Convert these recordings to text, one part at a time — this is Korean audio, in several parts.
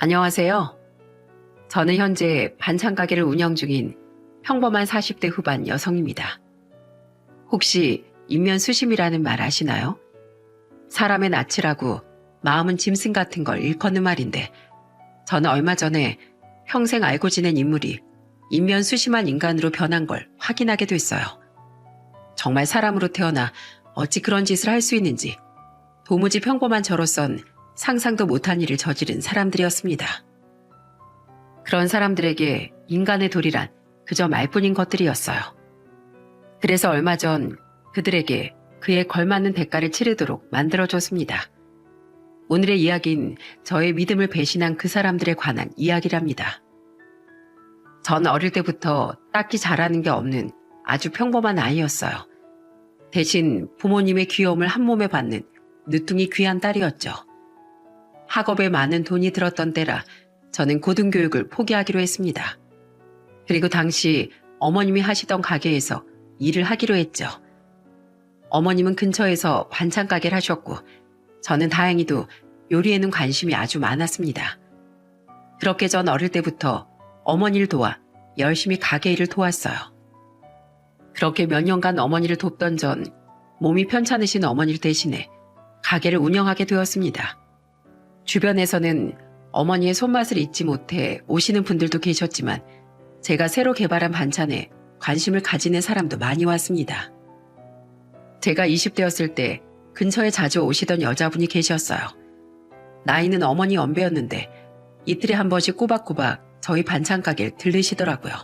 안녕하세요. 저는 현재 반찬 가게를 운영 중인 평범한 40대 후반 여성입니다. 혹시 인면수심이라는 말 아시나요? 사람의 낯이라고 마음은 짐승 같은 걸 일컫는 말인데 저는 얼마 전에 평생 알고 지낸 인물이 인면수심한 인간으로 변한 걸 확인하게 됐어요. 정말 사람으로 태어나 어찌 그런 짓을 할 수 있는지 도무지 평범한 저로선 상상도 못한 일을 저지른 사람들이었습니다. 그런 사람들에게 인간의 도리란 그저 말뿐인 것들이었어요. 그래서 얼마 전 그들에게 그에 걸맞는 대가를 치르도록 만들어줬습니다. 오늘의 이야기는 저의 믿음을 배신한 그 사람들에 관한 이야기랍니다. 전 어릴 때부터 딱히 잘하는 게 없는 아주 평범한 아이였어요. 대신 부모님의 귀여움을 한 몸에 받는 늦둥이 귀한 딸이었죠. 학업에 많은 돈이 들었던 때라 저는 고등교육을 포기하기로 했습니다. 그리고 당시 어머님이 하시던 가게에서 일을 하기로 했죠. 어머님은 근처에서 반찬 가게를 하셨고 저는 다행히도 요리에는 관심이 아주 많았습니다. 그렇게 전 어릴 때부터 어머니를 도와 열심히 가게 일을 도왔어요. 그렇게 몇 년간 어머니를 돕던 전 몸이 편찮으신 어머니를 대신해 가게를 운영하게 되었습니다. 주변에서는 어머니의 손맛을 잊지 못해 오시는 분들도 계셨지만 제가 새로 개발한 반찬에 관심을 가지는 사람도 많이 왔습니다. 제가 20대였을 때 근처에 자주 오시던 여자분이 계셨어요. 나이는 어머니 연배였는데 이틀에 한 번씩 꼬박꼬박 저희 반찬 가게를 들르시더라고요.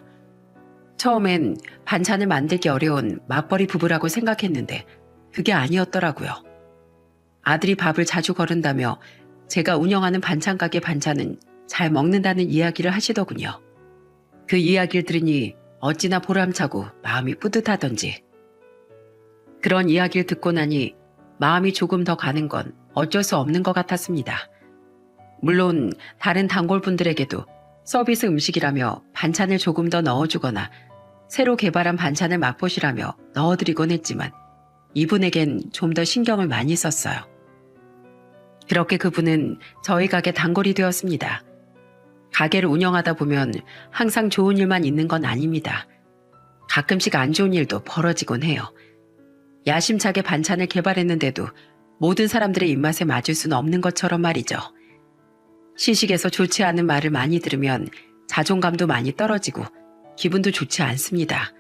처음엔 반찬을 만들기 어려운 맞벌이 부부라고 생각했는데 그게 아니었더라고요. 아들이 밥을 자주 거른다며 제가 운영하는 반찬 가게 반찬은 잘 먹는다는 이야기를 하시더군요. 그 이야기를 들으니 어찌나 보람차고 마음이 뿌듯하던지. 그런 이야기를 듣고 나니 마음이 조금 더 가는 건 어쩔 수 없는 것 같았습니다. 물론 다른 단골분들에게도 서비스 음식이라며 반찬을 조금 더 넣어주거나 새로 개발한 반찬을 맛보시라며 넣어드리곤 했지만 이분에겐 좀 더 신경을 많이 썼어요. 그렇게 그분은 저희 가게 단골이 되었습니다. 가게를 운영하다 보면 항상 좋은 일만 있는 건 아닙니다. 가끔씩 안 좋은 일도 벌어지곤 해요. 야심차게 반찬을 개발했는데도 모든 사람들의 입맛에 맞을 수는 없는 것처럼 말이죠. 시식에서 좋지 않은 말을 많이 들으면 자존감도 많이 떨어지고 기분도 좋지 않습니다.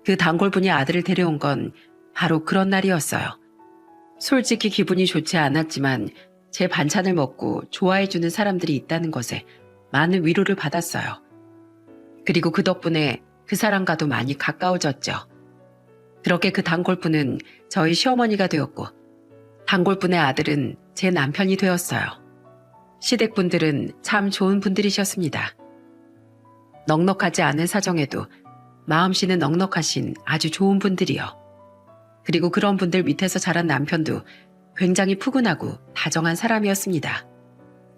그 단골분이 아들을 데려온 건 바로 그런 날이었어요. 솔직히 기분이 좋지 않았지만 제 반찬을 먹고 좋아해주는 사람들이 있다는 것에 많은 위로를 받았어요. 그리고 그 덕분에 그 사람과도 많이 가까워졌죠. 그렇게 그 단골분은 저희 시어머니가 되었고 단골분의 아들은 제 남편이 되었어요. 시댁분들은 참 좋은 분들이셨습니다. 넉넉하지 않은 사정에도 마음씨는 넉넉하신 아주 좋은 분들이요. 그리고 그런 분들 밑에서 자란 남편도 굉장히 푸근하고 다정한 사람이었습니다.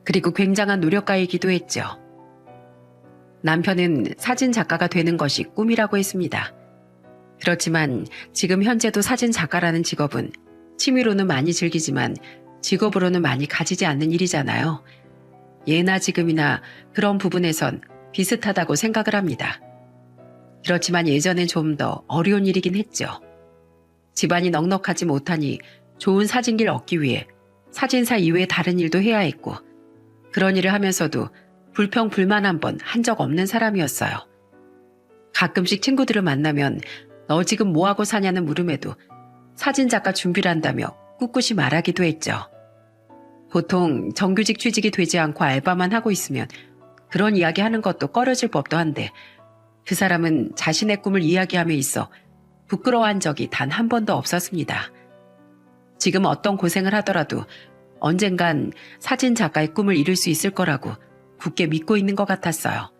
그리고 굉장한 노력가이기도 했죠. 남편은 사진 작가가 되는 것이 꿈이라고 했습니다. 그렇지만 지금 현재도 사진 작가라는 직업은 취미로는 많이 즐기지만 직업으로는 많이 가지지 않는 일이잖아요. 예나 지금이나 그런 부분에선 비슷하다고 생각을 합니다. 그렇지만 예전엔 좀 더 어려운 일이긴 했죠. 집안이 넉넉하지 못하니 좋은 사진기를 얻기 위해 사진사 이외에 다른 일도 해야 했고 그런 일을 하면서도 불평불만 한 번 한 적 없는 사람이었어요. 가끔씩 친구들을 만나면 너 지금 뭐하고 사냐는 물음에도 사진작가 준비를 한다며 꿋꿋이 말하기도 했죠. 보통 정규직 취직이 되지 않고 알바만 하고 있으면 그런 이야기 하는 것도 꺼려질 법도 한데 그 사람은 자신의 꿈을 이야기함에 있어 부끄러워한 적이 단 한 번도 없었습니다. 지금 어떤 고생을 하더라도 언젠간 사진 작가의 꿈을 이룰 수 있을 거라고 굳게 믿고 있는 것 같았어요.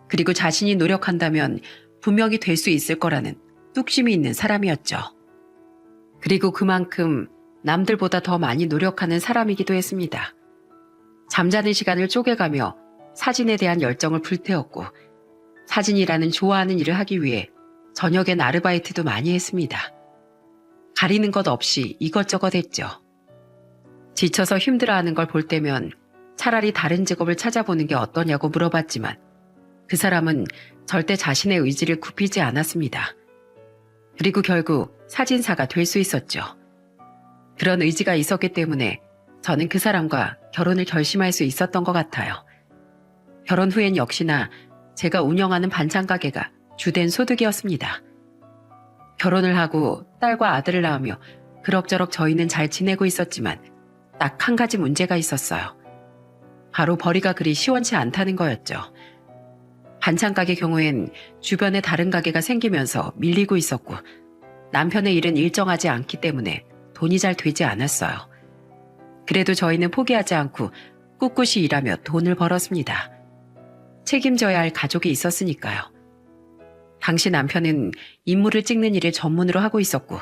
그리고 자신이 노력한다면 분명히 될 수 있을 거라는 뚝심이 있는 사람이었죠. 그리고 그만큼 남들보다 더 많이 노력하는 사람이기도 했습니다. 잠자는 시간을 쪼개가며 사진에 대한 열정을 불태웠고 사진이라는 좋아하는 일을 하기 위해 저녁엔 아르바이트도 많이 했습니다. 가리는 것 없이 이것저것 했죠. 지쳐서 힘들어하는 걸 볼 때면 차라리 다른 직업을 찾아보는 게 어떠냐고 물어봤지만 그 사람은 절대 자신의 의지를 굽히지 않았습니다. 그리고 결국 사진사가 될 수 있었죠. 그런 의지가 있었기 때문에 저는 그 사람과 결혼을 결심할 수 있었던 것 같아요. 결혼 후엔 역시나 제가 운영하는 반찬 가게가 주된 소득이었습니다. 결혼을 하고 딸과 아들을 낳으며 그럭저럭 저희는 잘 지내고 있었지만 딱 한 가지 문제가 있었어요. 바로 벌이가 그리 시원치 않다는 거였죠. 반찬 가게 경우엔 주변에 다른 가게가 생기면서 밀리고 있었고 남편의 일은 일정하지 않기 때문에 돈이 잘 되지 않았어요. 그래도 저희는 포기하지 않고 꿋꿋이 일하며 돈을 벌었습니다. 책임져야 할 가족이 있었으니까요. 당시 남편은 인물을 찍는 일을 전문으로 하고 있었고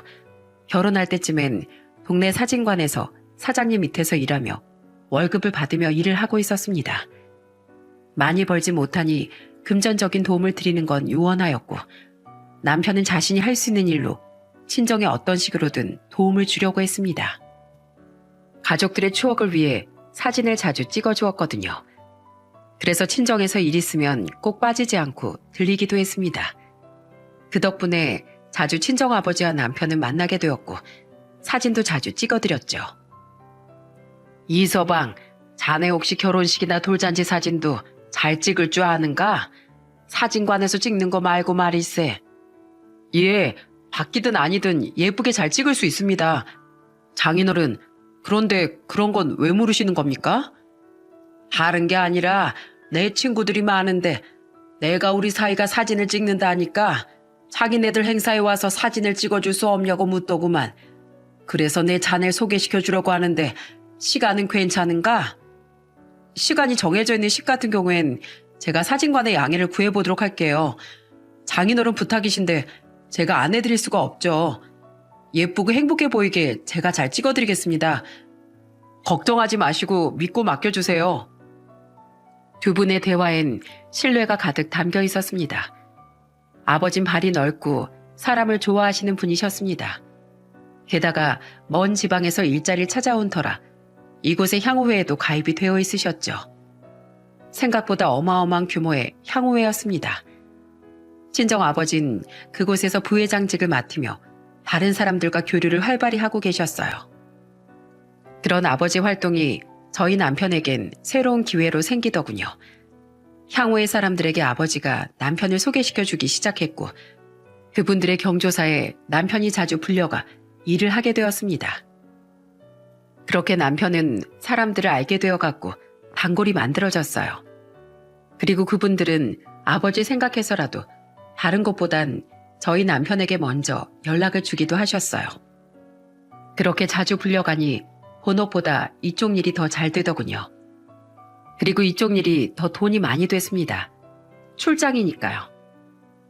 결혼할 때쯤엔 동네 사진관에서 사장님 밑에서 일하며 월급을 받으며 일을 하고 있었습니다. 많이 벌지 못하니 금전적인 도움을 드리는 건 요원하였고 남편은 자신이 할 수 있는 일로 친정에 어떤 식으로든 도움을 주려고 했습니다. 가족들의 추억을 위해 사진을 자주 찍어주었거든요. 그래서 친정에서 일 있으면 꼭 빠지지 않고 들리기도 했습니다. 그 덕분에 자주 친정아버지와 남편을 만나게 되었고 사진도 자주 찍어드렸죠. 이서방, 자네 혹시 결혼식이나 돌잔치 사진도 잘 찍을 줄 아는가? 사진관에서 찍는 거 말고 말일세. 예, 바뀌든 아니든 예쁘게 잘 찍을 수 있습니다. 장인어른, 그런데 그런 건 왜 물으시는 겁니까? 다른 게 아니라 내 친구들이 많은데 내가 우리 사이가 사진을 찍는다니까 자기네들 행사에 와서 사진을 찍어줄 수 없냐고 묻더구만. 그래서 내 자네를 소개시켜 주려고 하는데 시간은 괜찮은가? 시간이 정해져 있는 식 같은 경우엔 제가 사진관의 양해를 구해보도록 할게요. 장인어른 부탁이신데 제가 안 해드릴 수가 없죠. 예쁘고 행복해 보이게 제가 잘 찍어드리겠습니다. 걱정하지 마시고 믿고 맡겨주세요. 두 분의 대화엔 신뢰가 가득 담겨 있었습니다. 아버진 발이 넓고 사람을 좋아하시는 분이셨습니다. 게다가 먼 지방에서 일자리를 찾아온 터라 이곳의 향후회에도 가입이 되어 있으셨죠. 생각보다 어마어마한 규모의 향후회였습니다. 친정 아버진 그곳에서 부회장직을 맡으며 다른 사람들과 교류를 활발히 하고 계셨어요. 그런 아버지 활동이 저희 남편에겐 새로운 기회로 생기더군요. 향후의 사람들에게 아버지가 남편을 소개시켜주기 시작했고 그분들의 경조사에 남편이 자주 불려가 일을 하게 되었습니다. 그렇게 남편은 사람들을 알게 되어갔고 단골이 만들어졌어요. 그리고 그분들은 아버지 생각해서라도 다른 것보단 저희 남편에게 먼저 연락을 주기도 하셨어요. 그렇게 자주 불려가니 본업보다 이쪽 일이 더 잘 되더군요. 그리고 이쪽 일이 더 돈이 많이 됐습니다. 출장이니까요.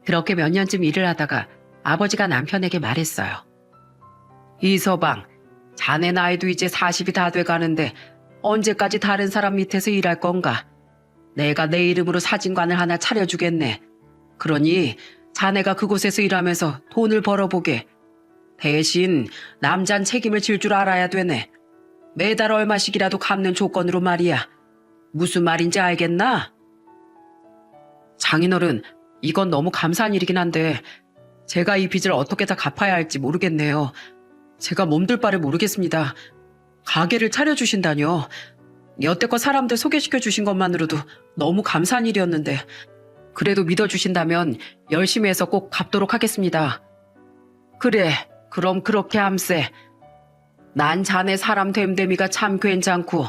그렇게 몇 년쯤 일을 하다가 아버지가 남편에게 말했어요. 이서방, 자네 나이도 이제 40이 다 돼가는데 언제까지 다른 사람 밑에서 일할 건가? 내가 내 이름으로 사진관을 하나 차려주겠네. 그러니 자네가 그곳에서 일하면서 돈을 벌어보게. 대신 남잔 책임을 질 줄 알아야 되네. 매달 얼마씩이라도 갚는 조건으로 말이야. 무슨 말인지 알겠나? 장인어른, 이건 너무 감사한 일이긴 한데 제가 이 빚을 어떻게 다 갚아야 할지 모르겠네요. 제가 몸둘 바를 모르겠습니다. 가게를 차려주신다뇨. 여태껏 사람들 소개시켜 주신 것만으로도 너무 감사한 일이었는데 그래도 믿어주신다면 열심히 해서 꼭 갚도록 하겠습니다. 그래, 그럼 그렇게 함세. 난 자네 사람 됨됨이가 참 괜찮고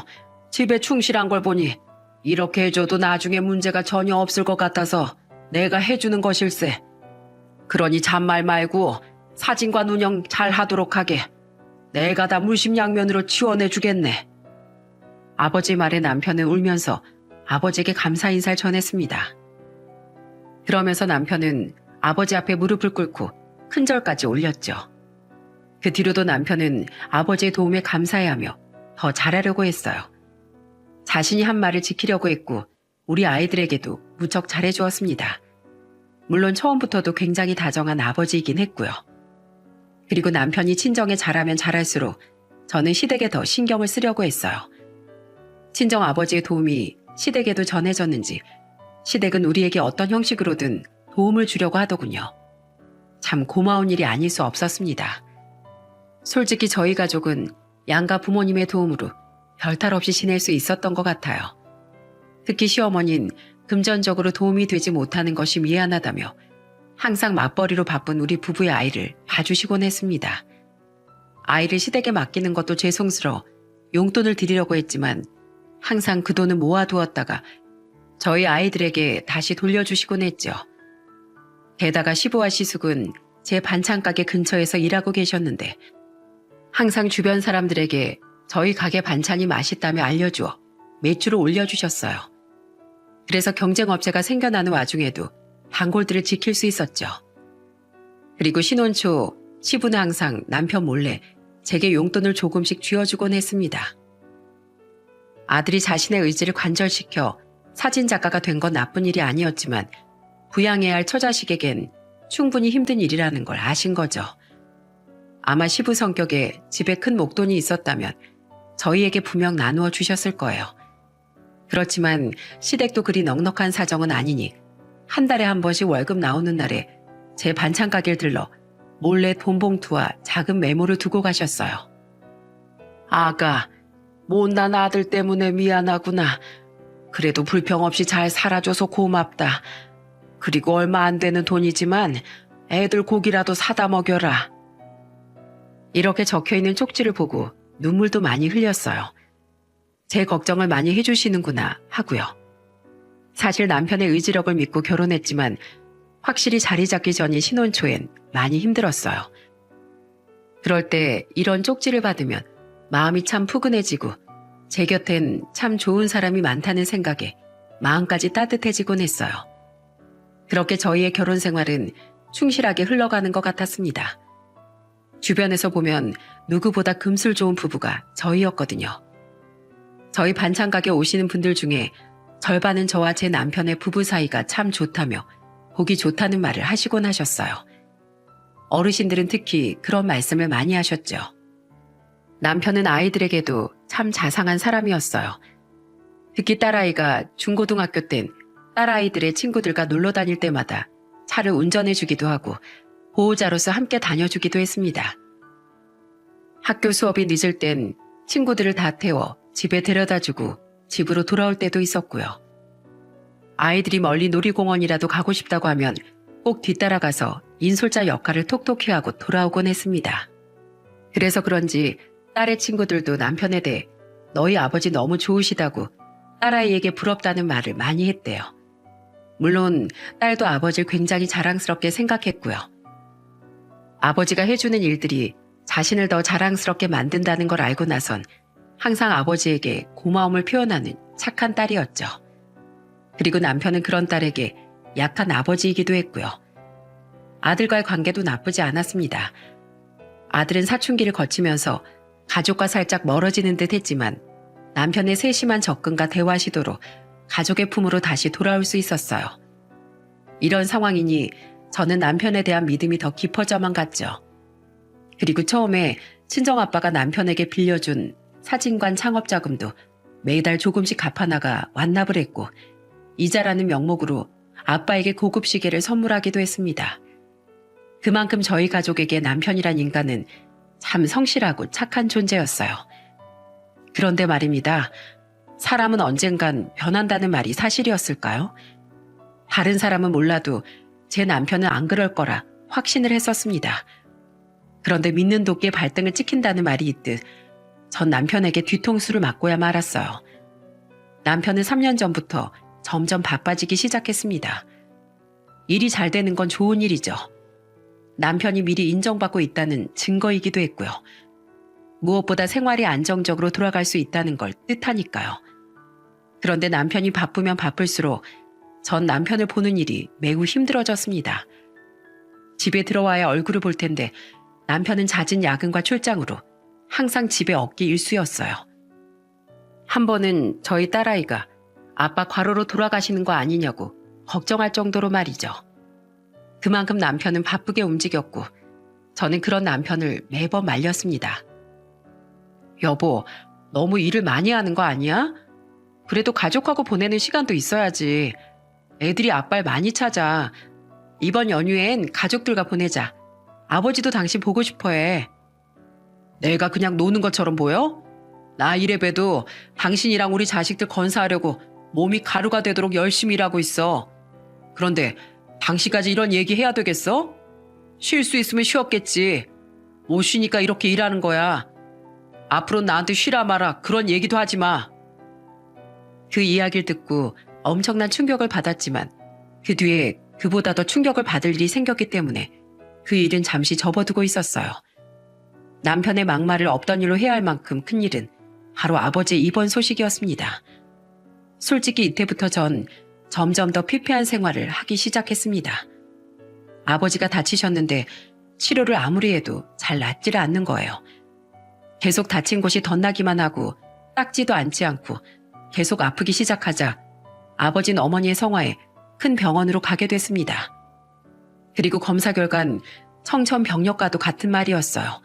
집에 충실한 걸 보니 이렇게 해줘도 나중에 문제가 전혀 없을 것 같아서 내가 해주는 것일세. 그러니 잔말 말고 사진관 운영 잘 하도록 하게. 내가 다 물심양면으로 지원해주겠네. 아버지 말에 남편은 울면서 아버지에게 감사 인사를 전했습니다. 그러면서 남편은 아버지 앞에 무릎을 꿇고 큰절까지 올렸죠. 그 뒤로도 남편은 아버지의 도움에 감사해하며 더 잘하려고 했어요. 자신이 한 말을 지키려고 했고 우리 아이들에게도 무척 잘해주었습니다. 물론 처음부터도 굉장히 다정한 아버지이긴 했고요. 그리고 남편이 친정에 잘하면 잘할수록 저는 시댁에 더 신경을 쓰려고 했어요. 친정 아버지의 도움이 시댁에도 전해졌는지 시댁은 우리에게 어떤 형식으로든 도움을 주려고 하더군요. 참 고마운 일이 아닐 수 없었습니다. 솔직히 저희 가족은 양가 부모님의 도움으로 별탈 없이 지낼 수 있었던 것 같아요. 특히 시어머니는 금전적으로 도움이 되지 못하는 것이 미안하다며 항상 맞벌이로 바쁜 우리 부부의 아이를 봐주시곤 했습니다. 아이를 시댁에 맡기는 것도 죄송스러워 용돈을 드리려고 했지만 항상 그 돈을 모아두었다가 저희 아이들에게 다시 돌려주시곤 했죠. 게다가 시부와 시숙은 제 반찬 가게 근처에서 일하고 계셨는데 항상 주변 사람들에게 저희 가게 반찬이 맛있다며 알려주어 매출을 올려주셨어요. 그래서 경쟁업체가 생겨나는 와중에도 단골들을 지킬 수 있었죠. 그리고 신혼 초 시부는 항상 남편 몰래 제게 용돈을 조금씩 쥐어주곤 했습니다. 아들이 자신의 의지를 관절시켜 사진작가가 된 건 나쁜 일이 아니었지만 부양해야 할 처자식에겐 충분히 힘든 일이라는 걸 아신 거죠. 아마 시부 성격에 집에 큰 목돈이 있었다면 저희에게 분명 나누어 주셨을 거예요. 그렇지만 시댁도 그리 넉넉한 사정은 아니니 한 달에 한 번씩 월급 나오는 날에 제 반찬 가게를 들러 몰래 돈 봉투와 작은 메모를 두고 가셨어요. 아가, 못난 아들 때문에 미안하구나. 그래도 불평 없이 잘 살아줘서 고맙다. 그리고 얼마 안 되는 돈이지만 애들 고기라도 사다 먹여라. 이렇게 적혀있는 쪽지를 보고 눈물도 많이 흘렸어요. 제 걱정을 많이 해주시는구나 하고요. 사실 남편의 의지력을 믿고 결혼했지만 확실히 자리 잡기 전인 신혼 초엔 많이 힘들었어요. 그럴 때 이런 쪽지를 받으면 마음이 참 푸근해지고 제 곁엔 참 좋은 사람이 많다는 생각에 마음까지 따뜻해지곤 했어요. 그렇게 저희의 결혼 생활은 충실하게 흘러가는 것 같았습니다. 주변에서 보면 누구보다 금술 좋은 부부가 저희였거든요. 저희 반찬 가게 오시는 분들 중에 절반은 저와 제 남편의 부부 사이가 참 좋다며 보기 좋다는 말을 하시곤 하셨어요. 어르신들은 특히 그런 말씀을 많이 하셨죠. 남편은 아이들에게도 참 자상한 사람이었어요. 특히 딸아이가 중고등학교 땐 딸아이들의 친구들과 놀러 다닐 때마다 차를 운전해주기도 하고 보호자로서 함께 다녀주기도 했습니다. 학교 수업이 늦을 땐 친구들을 다 태워 집에 데려다주고 집으로 돌아올 때도 있었고요. 아이들이 멀리 놀이공원이라도 가고 싶다고 하면 꼭 뒤따라가서 인솔자 역할을 톡톡히 하고 돌아오곤 했습니다. 그래서 그런지 딸의 친구들도 남편에 대해 너희 아버지 너무 좋으시다고 딸아이에게 부럽다는 말을 많이 했대요. 물론 딸도 아버지를 굉장히 자랑스럽게 생각했고요. 아버지가 해주는 일들이 자신을 더 자랑스럽게 만든다는 걸 알고 나선 항상 아버지에게 고마움을 표현하는 착한 딸이었죠. 그리고 남편은 그런 딸에게 약한 아버지이기도 했고요. 아들과의 관계도 나쁘지 않았습니다. 아들은 사춘기를 거치면서 가족과 살짝 멀어지는 듯 했지만 남편의 세심한 접근과 대화 시도로 가족의 품으로 다시 돌아올 수 있었어요. 이런 상황이니 저는 남편에 대한 믿음이 더 깊어져만 갔죠. 그리고 처음에 친정아빠가 남편에게 빌려준 사진관 창업자금도 매달 조금씩 갚아나가 완납을 했고 이자라는 명목으로 아빠에게 고급 시계를 선물하기도 했습니다. 그만큼 저희 가족에게 남편이란 인간은 참 성실하고 착한 존재였어요. 그런데 말입니다. 사람은 언젠간 변한다는 말이 사실이었을까요? 다른 사람은 몰라도 제 남편은 안 그럴 거라 확신을 했었습니다. 그런데 믿는 도끼에 발등을 찍힌다는 말이 있듯 전 남편에게 뒤통수를 맞고야 말았어요. 남편은 3년 전부터 점점 바빠지기 시작했습니다. 일이 잘 되는 건 좋은 일이죠. 남편이 미리 인정받고 있다는 증거이기도 했고요. 무엇보다 생활이 안정적으로 돌아갈 수 있다는 걸 뜻하니까요. 그런데 남편이 바쁘면 바쁠수록 전 남편을 보는 일이 매우 힘들어졌습니다. 집에 들어와야 얼굴을 볼 텐데 남편은 잦은 야근과 출장으로 항상 집에 없기 일쑤였어요. 한 번은 저희 딸아이가 아빠 과로로 돌아가시는 거 아니냐고 걱정할 정도로 말이죠. 그만큼 남편은 바쁘게 움직였고 저는 그런 남편을 매번 말렸습니다. 여보, 너무 일을 많이 하는 거 아니야? 그래도 가족하고 보내는 시간도 있어야지. 애들이 아빠를 많이 찾아. 이번 연휴엔 가족들과 보내자. 아버지도 당신 보고 싶어 해. 내가 그냥 노는 것처럼 보여? 나 이래봬도 당신이랑 우리 자식들 건사하려고 몸이 가루가 되도록 열심히 일하고 있어. 그런데 당신까지 이런 얘기 해야 되겠어? 쉴 수 있으면 쉬었겠지. 못 쉬니까 이렇게 일하는 거야. 앞으로 나한테 쉬라 마라 그런 얘기도 하지 마. 그 이야기를 듣고 엄청난 충격을 받았지만 그 뒤에 그보다 더 충격을 받을 일이 생겼기 때문에 그 일은 잠시 접어두고 있었어요. 남편의 막말을 없던 일로 해야 할 만큼 큰 일은 바로 아버지의 입원 소식이었습니다. 솔직히 이때부터 전 점점 더 피폐한 생활을 하기 시작했습니다. 아버지가 다치셨는데 치료를 아무리 해도 잘 낫지를 않는 거예요. 계속 다친 곳이 덧나기만 하고 닦지도 않지 않고 계속 아프기 시작하자 아버지는 어머니의 성화에 큰 병원으로 가게 됐습니다. 그리고 검사 결과는 청천벽력과도 같은 말이었어요.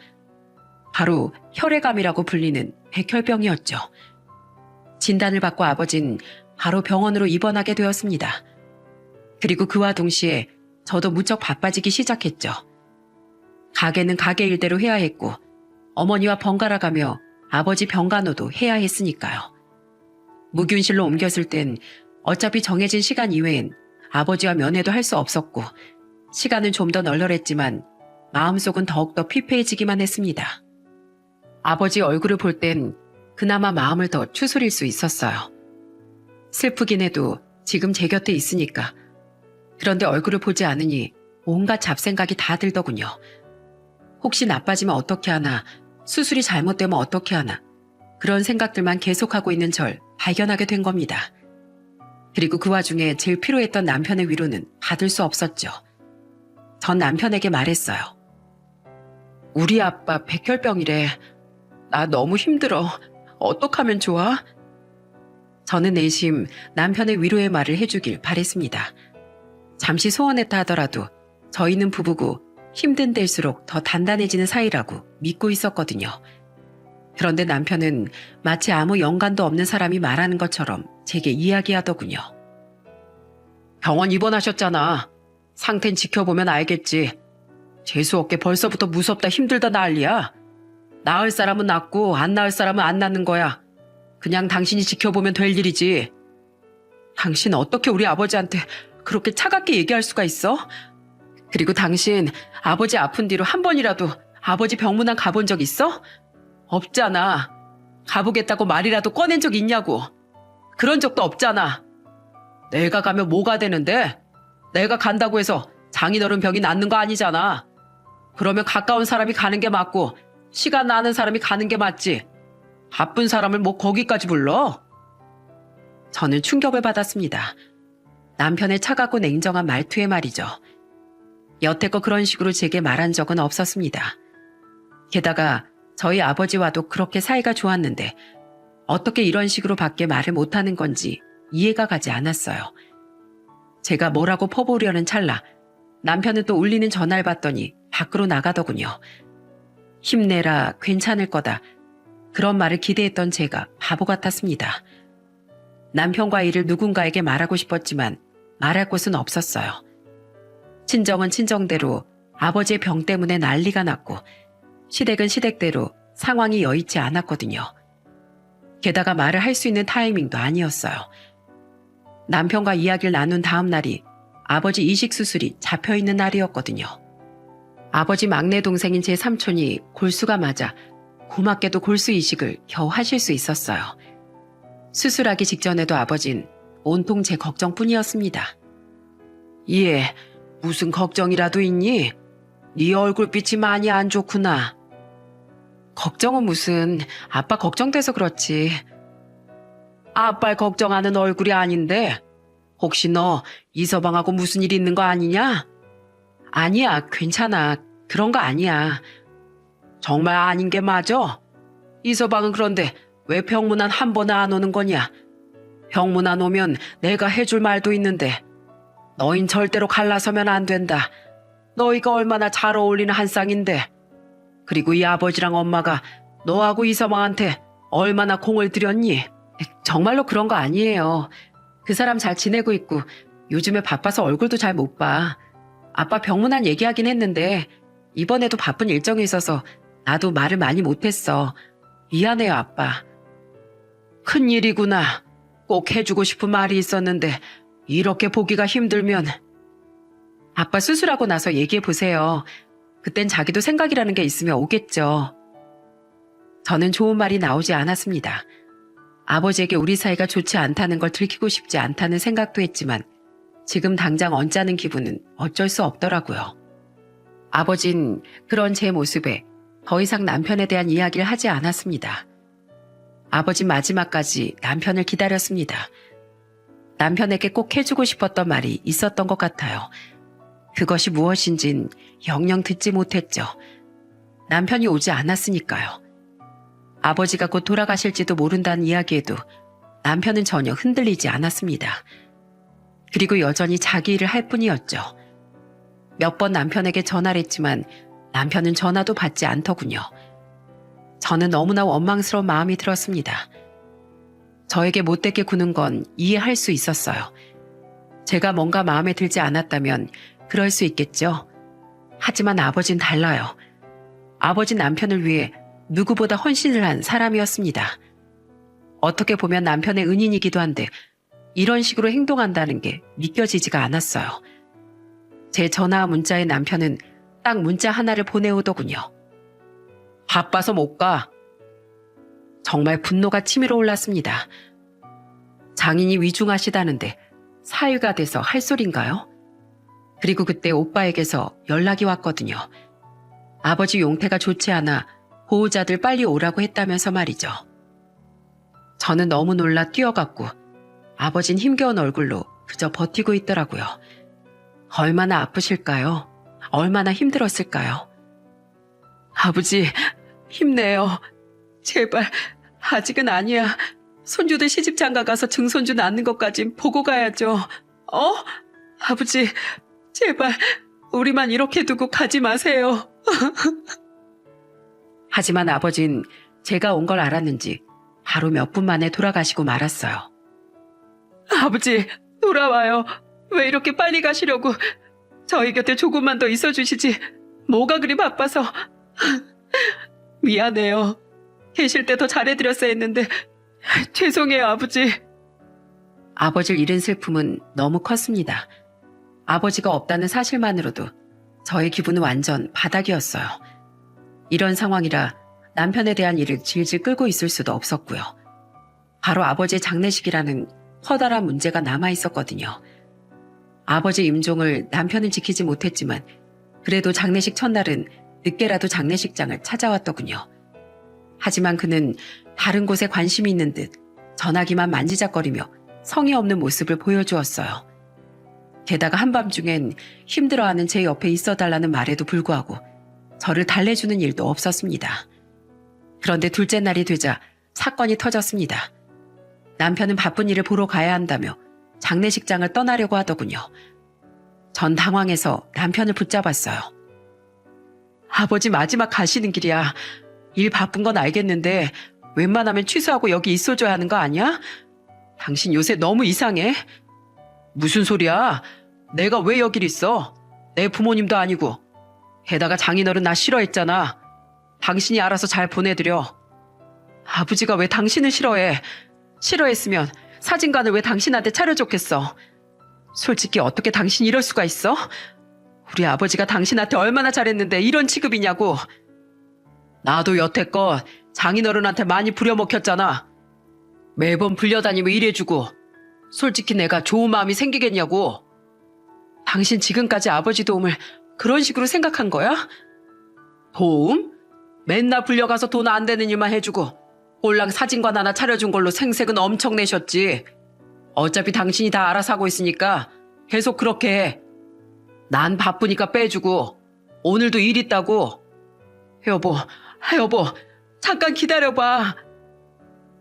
바로 혈액암이라고 불리는 백혈병이었죠. 진단을 받고 아버진 바로 병원으로 입원하게 되었습니다. 그리고 그와 동시에 저도 무척 바빠지기 시작했죠. 가게는 가게 일대로 해야 했고 어머니와 번갈아가며 아버지 병간호도 해야 했으니까요. 무균실로 옮겼을 땐 어차피 정해진 시간 이외엔 아버지와 면회도 할 수 없었고 시간은 좀 더 널널했지만 마음속은 더욱더 피폐해지기만 했습니다. 아버지 얼굴을 볼 땐 그나마 마음을 더 추스릴 수 있었어요. 슬프긴 해도 지금 제 곁에 있으니까. 그런데 얼굴을 보지 않으니 온갖 잡생각이 다 들더군요. 혹시 나빠지면 어떻게 하나, 수술이 잘못되면 어떻게 하나, 그런 생각들만 계속하고 있는 절 발견하게 된 겁니다. 그리고 그 와중에 제일 필요했던 남편의 위로는 받을 수 없었죠. 전 남편에게 말했어요. 우리 아빠 백혈병이래. 나 너무 힘들어. 어떡하면 좋아? 저는 내심 남편의 위로의 말을 해주길 바랬습니다. 잠시 소원했다 하더라도 저희는 부부고 힘든 데일수록 더 단단해지는 사이라고 믿고 있었거든요. 그런데 남편은 마치 아무 연관도 없는 사람이 말하는 것처럼 제게 이야기하더군요. 병원 입원하셨잖아. 상태는 지켜보면 알겠지. 재수없게 벌써부터 무섭다 힘들다 난리야. 낳을 사람은 낳고 안 낳을 사람은 안 낳는 거야. 그냥 당신이 지켜보면 될 일이지. 당신 어떻게 우리 아버지한테 그렇게 차갑게 얘기할 수가 있어? 그리고 당신 아버지 아픈 뒤로 한 번이라도 아버지 병문안 가본 적 있어? 없잖아. 가보겠다고 말이라도 꺼낸 적 있냐고. 그런 적도 없잖아. 내가 가면 뭐가 되는데? 내가 간다고 해서 장인어른 병이 낫는 거 아니잖아. 그러면 가까운 사람이 가는 게 맞고 시간 나는 사람이 가는 게 맞지. 바쁜 사람을 뭐 거기까지 불러? 저는 충격을 받았습니다. 남편의 차갑고 냉정한 말투에 말이죠. 여태껏 그런 식으로 제게 말한 적은 없었습니다. 게다가 저희 아버지와도 그렇게 사이가 좋았는데 어떻게 이런 식으로 밖에 말을 못하는 건지 이해가 가지 않았어요. 제가 뭐라고 퍼부으려는 찰나 남편은 또 울리는 전화를 받더니 밖으로 나가더군요. 힘내라, 괜찮을 거다. 그런 말을 기대했던 제가 바보 같았습니다. 남편과 일을 누군가에게 말하고 싶었지만 말할 곳은 없었어요. 친정은 친정대로 아버지의 병 때문에 난리가 났고 시댁은 시댁대로 상황이 여의치 않았거든요. 게다가 말을 할 수 있는 타이밍도 아니었어요. 남편과 이야기를 나눈 다음 날이 아버지 이식수술이 잡혀있는 날이었거든요. 아버지 막내 동생인 제 삼촌이 골수가 맞아 고맙게도 골수 이식을 겨우 하실 수 있었어요. 수술하기 직전에도 아버진 온통 제 걱정뿐이었습니다. 예, 무슨 걱정이라도 있니? 네 얼굴빛이 많이 안 좋구나. 걱정은 무슨, 아빠 걱정돼서 그렇지. 아빠를 걱정하는 얼굴이 아닌데 혹시 너 이서방하고 무슨 일 있는 거 아니냐? 아니야, 괜찮아. 그런 거 아니야. 정말 아닌 게 맞아? 이서방은 그런데 왜 병문안 한 번 안 오는 거냐? 병문안 오면 내가 해줄 말도 있는데 너흰 절대로 갈라서면 안 된다. 너희가 얼마나 잘 어울리는 한 쌍인데. 그리고 이 아버지랑 엄마가 너하고 이서방한테 얼마나 공을 들였니? 정말로 그런 거 아니에요. 그 사람 잘 지내고 있고 요즘에 바빠서 얼굴도 잘 못 봐. 아빠 병문안 얘기하긴 했는데 이번에도 바쁜 일정이 있어서 나도 말을 많이 못했어. 미안해요, 아빠. 큰일이구나. 꼭 해주고 싶은 말이 있었는데 이렇게 보기가 힘들면. 아빠 수술하고 나서 얘기해 보세요. 그땐 자기도 생각이라는 게 있으면 오겠죠. 저는 좋은 말이 나오지 않았습니다. 아버지에게 우리 사이가 좋지 않다는 걸 들키고 싶지 않다는 생각도 했지만 지금 당장 언짢은 기분은 어쩔 수 없더라고요. 아버진 그런 제 모습에 더 이상 남편에 대한 이야기를 하지 않았습니다. 아버진 마지막까지 남편을 기다렸습니다. 남편에게 꼭 해주고 싶었던 말이 있었던 것 같아요. 그것이 무엇인진 영영 듣지 못했죠. 남편이 오지 않았으니까요. 아버지가 곧 돌아가실지도 모른다는 이야기에도 남편은 전혀 흔들리지 않았습니다. 그리고 여전히 자기 일을 할 뿐이었죠. 몇 번 남편에게 전화를 했지만 남편은 전화도 받지 않더군요. 저는 너무나 원망스러운 마음이 들었습니다. 저에게 못되게 구는 건 이해할 수 있었어요. 제가 뭔가 마음에 들지 않았다면 그럴 수 있겠죠. 하지만 아버진 달라요. 아버진 남편을 위해 누구보다 헌신을 한 사람이었습니다. 어떻게 보면 남편의 은인이기도 한데 이런 식으로 행동한다는 게 믿겨지지가 않았어요. 제 전화와 문자에 남편은 딱 문자 하나를 보내오더군요. 바빠서 못 가. 정말 분노가 치밀어 올랐습니다. 장인이 위중하시다는데 사위가 돼서 할 소린가요? 그리고 그때 오빠에게서 연락이 왔거든요. 아버지 용태가 좋지 않아 보호자들 빨리 오라고 했다면서 말이죠. 저는 너무 놀라 뛰어갔고 아버진 힘겨운 얼굴로 그저 버티고 있더라고요. 얼마나 아프실까요? 얼마나 힘들었을까요? 아버지, 힘내요. 제발, 아직은 아니야. 손주들 시집장가 가서 증손주 낳는 것까진 보고 가야죠. 아버지, 제발, 우리만 이렇게 두고 가지 마세요. 하지만 아버진 제가 온 걸 알았는지 바로 몇 분 만에 돌아가시고 말았어요. 아버지, 돌아와요. 왜 이렇게 빨리 가시려고. 저희 곁에 조금만 더 있어주시지. 뭐가 그리 바빠서. 미안해요. 계실 때 더 잘해드렸어야 했는데 죄송해요, 아버지. 아버지를 잃은 슬픔은 너무 컸습니다. 아버지가 없다는 사실만으로도 저의 기분은 완전 바닥이었어요. 이런 상황이라 남편에 대한 일을 질질 끌고 있을 수도 없었고요. 바로 아버지의 장례식이라는 커다란 문제가 남아있었거든요. 아버지 임종을 남편은 지키지 못했지만 그래도 장례식 첫날은 늦게라도 장례식장을 찾아왔더군요. 하지만 그는 다른 곳에 관심이 있는 듯 전화기만 만지작거리며 성의 없는 모습을 보여주었어요. 게다가 한밤중엔 힘들어하는 제 옆에 있어달라는 말에도 불구하고 저를 달래주는 일도 없었습니다. 그런데 둘째 날이 되자 사건이 터졌습니다. 남편은 바쁜 일을 보러 가야 한다며 장례식장을 떠나려고 하더군요. 전 당황해서 남편을 붙잡았어요. 아버지 마지막 가시는 길이야. 일 바쁜 건 알겠는데 웬만하면 취소하고 여기 있어줘야 하는 거 아니야? 당신 요새 너무 이상해. 무슨 소리야? 내가 왜 여길 있어? 내 부모님도 아니고. 게다가 장인어른 나 싫어했잖아. 당신이 알아서 잘 보내드려. 아버지가 왜 당신을 싫어해? 싫어했으면 사진관을 왜 당신한테 차려줬겠어? 솔직히 어떻게 당신이 이럴 수가 있어? 우리 아버지가 당신한테 얼마나 잘했는데 이런 취급이냐고. 나도 여태껏 장인어른한테 많이 부려먹혔잖아. 매번 불려다니며 일해주고. 솔직히 내가 좋은 마음이 생기겠냐고. 당신 지금까지 아버지 도움을 그런 식으로 생각한 거야? 도움? 맨날 불려가서 돈 안 되는 일만 해주고 꼴랑 사진관 하나 차려준 걸로 생색은 엄청 내셨지. 어차피 당신이 다 알아서 하고 있으니까 계속 그렇게 해. 난 바쁘니까 빼주고 오늘도 일 있다고. 여보, 잠깐 기다려봐.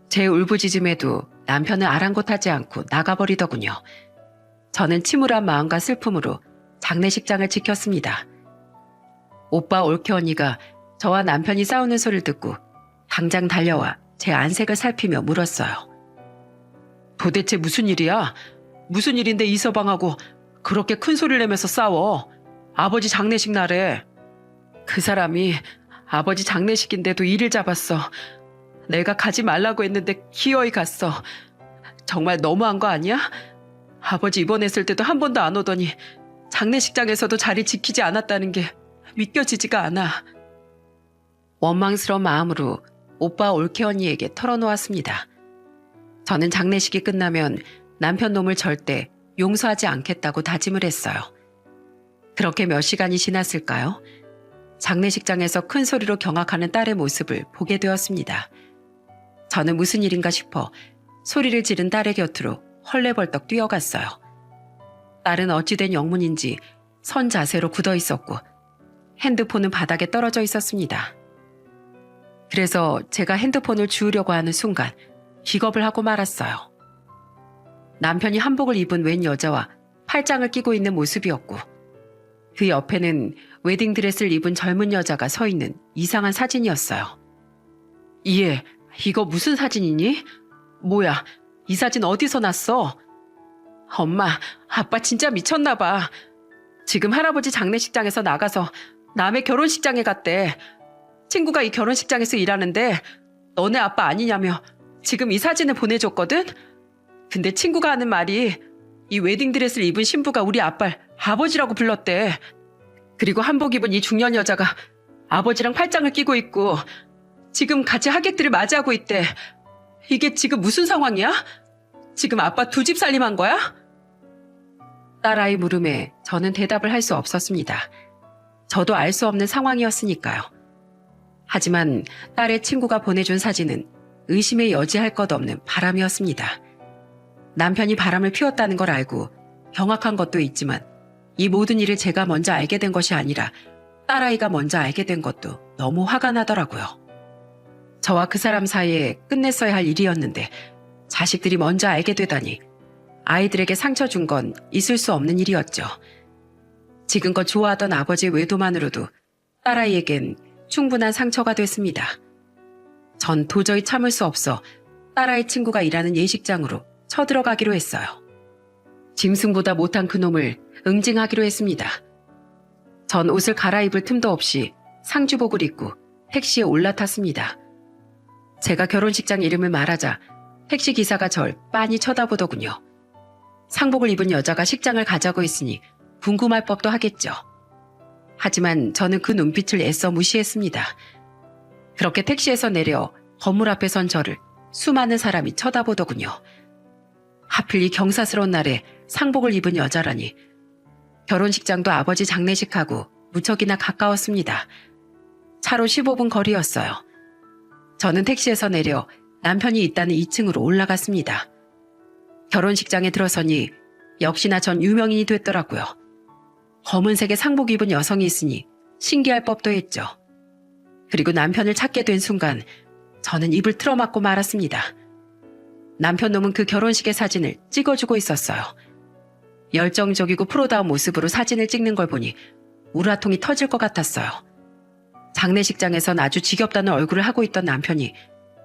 제 울부짖음에도 남편은 아랑곳하지 않고 나가버리더군요. 저는 침울한 마음과 슬픔으로 장례식장을 지켰습니다. 오빠 올케 언니가 저와 남편이 싸우는 소리를 듣고 당장 달려와 제 안색을 살피며 물었어요. 도대체 무슨 일이야? 무슨 일인데 이서방하고 그렇게 큰 소리를 내면서 싸워? 아버지 장례식 날에. 그 사람이 아버지 장례식인데도 일을 잡았어. 내가 가지 말라고 했는데 기어이 갔어. 정말 너무한 거 아니야? 아버지 입원했을 때도 한 번도 안 오더니 장례식장에서도 자리 지키지 않았다는 게 믿겨지지가 않아. 원망스러운 마음으로 오빠 올케 언니에게 털어놓았습니다. 저는 장례식이 끝나면 남편 놈을 절대 용서하지 않겠다고 다짐을 했어요. 그렇게 몇 시간이 지났을까요? 장례식장에서 큰 소리로 경악하는 딸의 모습을 보게 되었습니다. 저는 무슨 일인가 싶어 소리를 지른 딸의 곁으로 헐레벌떡 뛰어갔어요. 딸은 어찌된 영문인지 선 자세로 굳어 있었고 핸드폰은 바닥에 떨어져 있었습니다. 그래서 제가 핸드폰을 주우려고 하는 순간 기겁을 하고 말았어요. 남편이 한복을 입은 웬 여자와 팔짱을 끼고 있는 모습이었고 그 옆에는 웨딩드레스를 입은 젊은 여자가 서 있는 이상한 사진이었어요. 이해, 이거 무슨 사진이니? 뭐야, 이 사진 어디서 났어? 엄마, 아빠 진짜 미쳤나 봐. 지금 할아버지 장례식장에서 나가서 남의 결혼식장에 갔대. 친구가 이 결혼식장에서 일하는데 너네 아빠 아니냐며 지금 이 사진을 보내줬거든? 근데 친구가 하는 말이 이 웨딩드레스를 입은 신부가 우리 아빠를 아버지라고 불렀대. 그리고 한복 입은 이 중년 여자가 아버지랑 팔짱을 끼고 있고 지금 같이 하객들을 맞이하고 있대. 이게 지금 무슨 상황이야? 지금 아빠 두 집 살림한 거야? 딸아이 물음에 저는 대답을 할 수 없었습니다. 저도 알 수 없는 상황이었으니까요. 하지만 딸의 친구가 보내준 사진은 의심에 여지할 것 없는 바람이었습니다. 남편이 바람을 피웠다는 걸 알고 경악한 것도 있지만 이 모든 일을 제가 먼저 알게 된 것이 아니라 딸아이가 먼저 알게 된 것도 너무 화가 나더라고요. 저와 그 사람 사이에 끝냈어야 할 일이었는데 자식들이 먼저 알게 되다니 아이들에게 상처 준 건 있을 수 없는 일이었죠. 지금껏 좋아하던 아버지의 외도만으로도 딸아이에겐 충분한 상처가 됐습니다. 전 도저히 참을 수 없어 딸아이 친구가 일하는 예식장으로 쳐들어가기로 했어요. 짐승보다 못한 그놈을 응징하기로 했습니다. 전 옷을 갈아입을 틈도 없이 상주복을 입고 택시에 올라탔습니다. 제가 결혼식장 이름을 말하자 택시기사가 절 빤히 쳐다보더군요. 상복을 입은 여자가 식장을 가자고 했으니 궁금할 법도 하겠죠. 하지만 저는 그 눈빛을 애써 무시했습니다. 그렇게 택시에서 내려 건물 앞에 선 저를 수많은 사람이 쳐다보더군요. 하필 이 경사스러운 날에 상복을 입은 여자라니. 결혼식장도 아버지 장례식하고 무척이나 가까웠습니다. 차로 15분 거리였어요. 저는 택시에서 내려 남편이 있다는 2층으로 올라갔습니다. 결혼식장에 들어서니 역시나 전 유명인이 됐더라고요. 검은색의 상복 입은 여성이 있으니 신기할 법도 했죠. 그리고 남편을 찾게 된 순간 저는 입을 틀어막고 말았습니다. 남편 놈은 그 결혼식의 사진을 찍어주고 있었어요. 열정적이고 프로다운 모습으로 사진을 찍는 걸 보니 우라통이 터질 것 같았어요. 장례식장에선 아주 지겹다는 얼굴을 하고 있던 남편이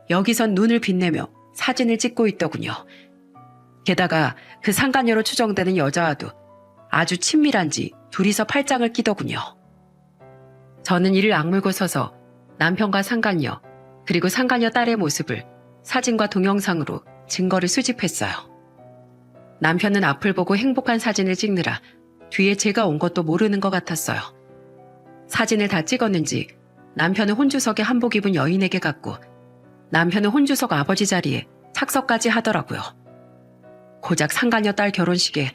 여기선 눈을 빛내며 사진을 찍고 있더군요. 게다가 그 상간녀로 추정되는 여자와도 아주 친밀한지 둘이서 팔짱을 끼더군요. 저는 이를 악물고 서서 남편과 상간녀 그리고 상간녀 딸의 모습을 사진과 동영상으로 증거를 수집했어요. 남편은 앞을 보고 행복한 사진을 찍느라 뒤에 제가 온 것도 모르는 것 같았어요. 사진을 다 찍었는지 남편은 혼주석에 한복 입은 여인에게 갔고 남편은 혼주석 아버지 자리에 착석까지 하더라고요. 고작 상간녀 딸 결혼식에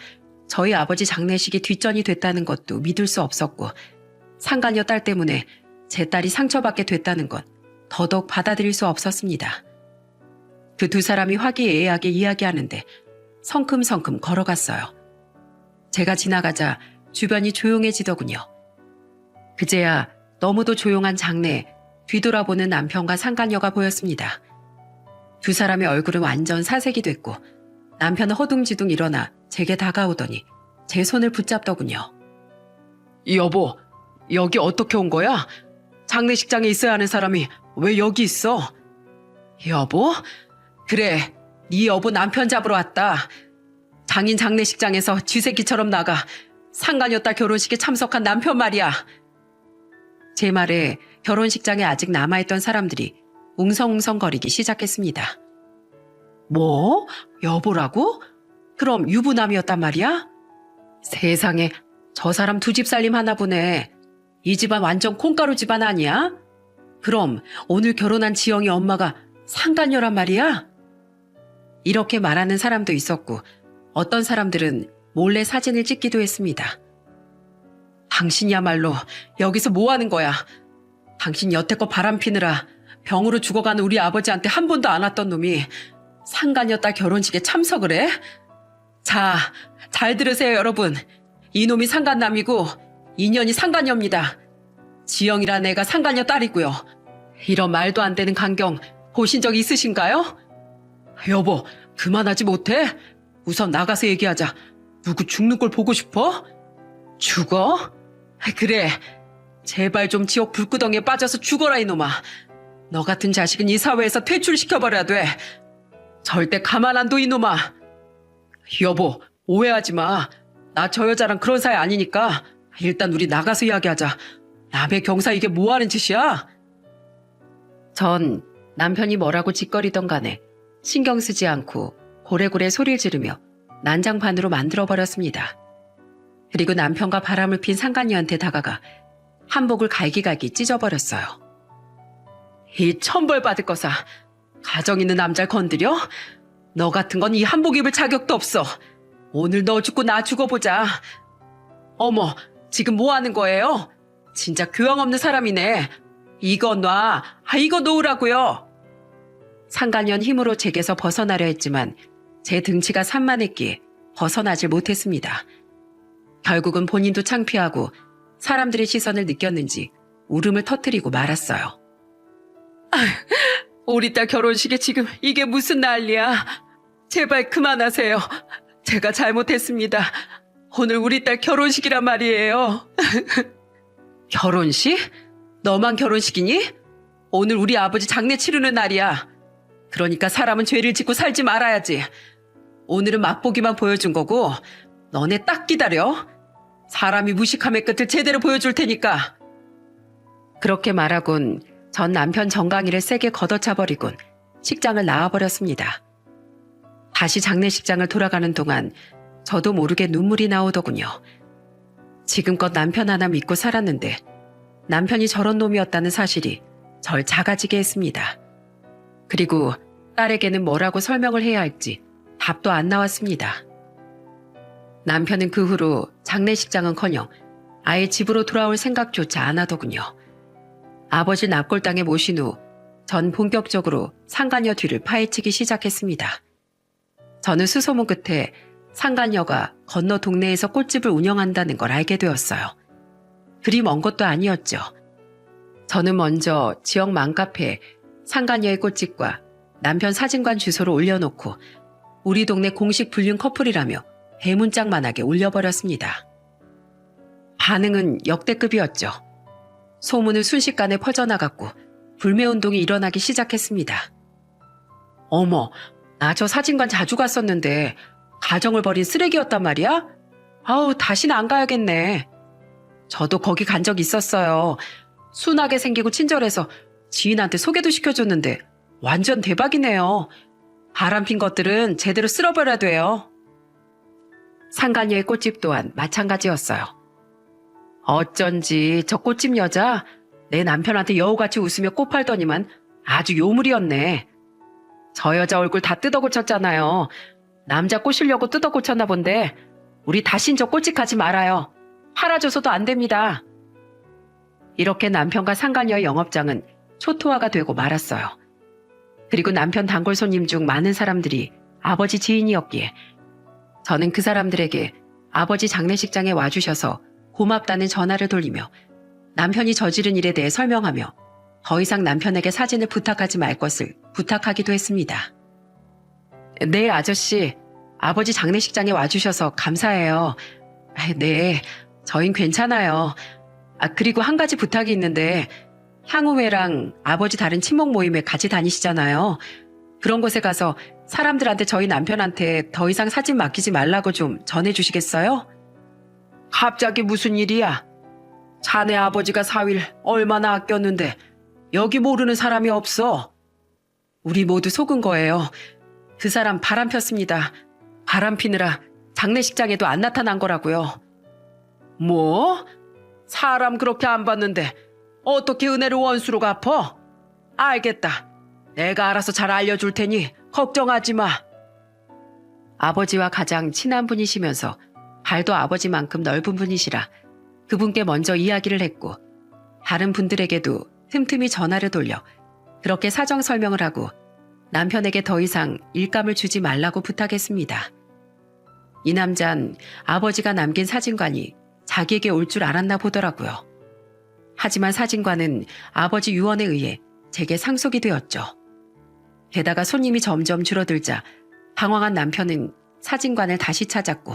저희 아버지 장례식이 뒷전이 됐다는 것도 믿을 수 없었고 상간녀 딸 때문에 제 딸이 상처받게 됐다는 건 더더욱 받아들일 수 없었습니다. 그 두 사람이 화기애애하게 이야기하는데 성큼성큼 걸어갔어요. 제가 지나가자 주변이 조용해지더군요. 그제야 너무도 조용한 장내에 뒤돌아보는 남편과 상간녀가 보였습니다. 두 사람의 얼굴은 완전 사색이 됐고 남편은 허둥지둥 일어나 제게 다가오더니 제 손을 붙잡더군요. 여보, 여기 어떻게 온 거야? 장례식장에 있어야 하는 사람이 왜 여기 있어? 여보? 그래, 네 여보 남편 잡으러 왔다. 장인 장례식장에서 쥐새끼처럼 나가 상간녀 딸 결혼식에 참석한 남편 말이야. 제 말에 결혼식장에 아직 남아있던 사람들이 웅성웅성거리기 시작했습니다. 뭐? 여보라고? 그럼 유부남이었단 말이야? 세상에, 저 사람 두 집 살림 하나 보네. 이 집안 완전 콩가루 집안 아니야? 그럼 오늘 결혼한 지영이 엄마가 상간녀란 말이야? 이렇게 말하는 사람도 있었고 어떤 사람들은 몰래 사진을 찍기도 했습니다. 당신이야말로 여기서 뭐 하는 거야? 당신 여태껏 바람피느라 병으로 죽어가는 우리 아버지한테 한 번도 안 왔던 놈이 상간녀 딸 결혼식에 참석을 해? 자, 잘 들으세요 여러분. 이놈이 상간남이고 인연이 상간녀입니다. 지영이란 애가 상간녀 딸이고요. 이런 말도 안 되는 광경 보신 적 있으신가요? 여보, 그만하지 못해? 우선 나가서 얘기하자. 누구 죽는 걸 보고 싶어? 죽어? 그래, 제발 좀 지옥 불구덩이에 빠져서 죽어라 이놈아. 너 같은 자식은 이 사회에서 퇴출시켜버려야 돼. 절대 가만 안 둬 이놈아. 여보, 오해하지 마. 나 저 여자랑 그런 사이 아니니까 일단 우리 나가서 이야기하자. 남의 경사 이게 뭐하는 짓이야? 전 남편이 뭐라고 짓거리던 간에 신경 쓰지 않고 고래고래 소리를 지르며 난장판으로 만들어버렸습니다. 그리고 남편과 바람을 핀 상간녀한테 다가가 한복을 갈기갈기 찢어버렸어요. 이 천벌받을 거사. 가정 있는 남자를 건드려? 너 같은 건 이 한복 입을 자격도 없어. 오늘 너 죽고 나 죽어보자. 어머, 지금 뭐 하는 거예요? 진짜 교양 없는 사람이네. 이거 놔. 이거 놓으라고요. 상간녀는 힘으로 제게서 벗어나려 했지만 제 등치가 산만했기에 벗어나질 못했습니다. 결국은 본인도 창피하고 사람들의 시선을 느꼈는지 울음을 터뜨리고 말았어요. 우리 딸 결혼식에 지금 이게 무슨 난리야. 제발 그만하세요. 제가 잘못했습니다. 오늘 우리 딸 결혼식이란 말이에요. 결혼식? 너만 결혼식이니? 오늘 우리 아버지 장례 치르는 날이야. 그러니까 사람은 죄를 짓고 살지 말아야지. 오늘은 맛보기만 보여준 거고 너네 딱 기다려. 사람이 무식함의 끝을 제대로 보여줄 테니까. 그렇게 말하곤 전 남편 정강이를 세게 걷어차버리곤 식장을 나와버렸습니다. 다시 장례식장을 돌아가는 동안 저도 모르게 눈물이 나오더군요. 지금껏 남편 하나 믿고 살았는데 남편이 저런 놈이었다는 사실이 절 작아지게 했습니다. 그리고 딸에게는 뭐라고 설명을 해야 할지 답도 안 나왔습니다. 남편은 그 후로 장례식장은커녕 아예 집으로 돌아올 생각조차 안 하더군요. 아버지 납골당에 모신 후 전 본격적으로 상간녀 뒤를 파헤치기 시작했습니다. 저는 수소문 끝에 상간녀가 건너 동네에서 꽃집을 운영한다는 걸 알게 되었어요. 그리 먼 것도 아니었죠. 저는 먼저 지역 맘카페에 상간녀의 꽃집과 남편 사진관 주소를 올려놓고 우리 동네 공식 불륜 커플이라며 대문짝만하게 올려버렸습니다. 반응은 역대급이었죠. 소문은 순식간에 퍼져나갔고 불매운동이 일어나기 시작했습니다. 어머, 나 저 사진관 자주 갔었는데 가정을 버린 쓰레기였단 말이야? 아우, 다시는 안 가야겠네. 저도 거기 간 적 있었어요. 순하게 생기고 친절해서 지인한테 소개도 시켜줬는데 완전 대박이네요. 바람핀 것들은 제대로 쓸어버려야 돼요. 상간녀의 꽃집 또한 마찬가지였어요. 어쩐지 저 꽃집 여자 내 남편한테 여우같이 웃으며 꽃 팔더니만 아주 요물이었네. 저 여자 얼굴 다 뜯어 고쳤잖아요. 남자 꼬시려고 뜯어 고쳤나 본데 우리 다신 저 꽃집 가지 말아요. 팔아줘서도 안 됩니다. 이렇게 남편과 상간녀의 영업장은 초토화가 되고 말았어요. 그리고 남편 단골 손님 중 많은 사람들이 아버지 지인이었기에 저는 그 사람들에게 아버지 장례식장에 와주셔서 고맙다는 전화를 돌리며 남편이 저지른 일에 대해 설명하며 더 이상 남편에게 사진을 부탁하지 말 것을 부탁하기도 했습니다. 네, 아저씨. 아버지 장례식장에 와주셔서 감사해요. 네, 저흰 괜찮아요. 그리고 한 가지 부탁이 있는데 향후회랑 아버지 다른 친목 모임에 같이 다니시잖아요. 그런 곳에 가서 사람들한테 저희 남편한테 더 이상 사진 맡기지 말라고 좀 전해주시겠어요? 갑자기 무슨 일이야? 자네 아버지가 사위를 얼마나 아꼈는데 여기 모르는 사람이 없어. 우리 모두 속은 거예요. 그 사람 바람 폈습니다. 바람 피느라 장례식장에도 안 나타난 거라고요. 뭐? 사람 그렇게 안 봤는데 어떻게 은혜를 원수로 갚어? 알겠다. 내가 알아서 잘 알려줄 테니 걱정하지 마. 아버지와 가장 친한 분이시면서 발도 아버지만큼 넓은 분이시라 그분께 먼저 이야기를 했고 다른 분들에게도 틈틈이 전화를 돌려 그렇게 사정 설명을 하고 남편에게 더 이상 일감을 주지 말라고 부탁했습니다. 이 남잔 아버지가 남긴 사진관이 자기에게 올 줄 알았나 보더라고요. 하지만 사진관은 아버지 유언에 의해 제게 상속이 되었죠. 게다가 손님이 점점 줄어들자 당황한 남편은 사진관을 다시 찾았고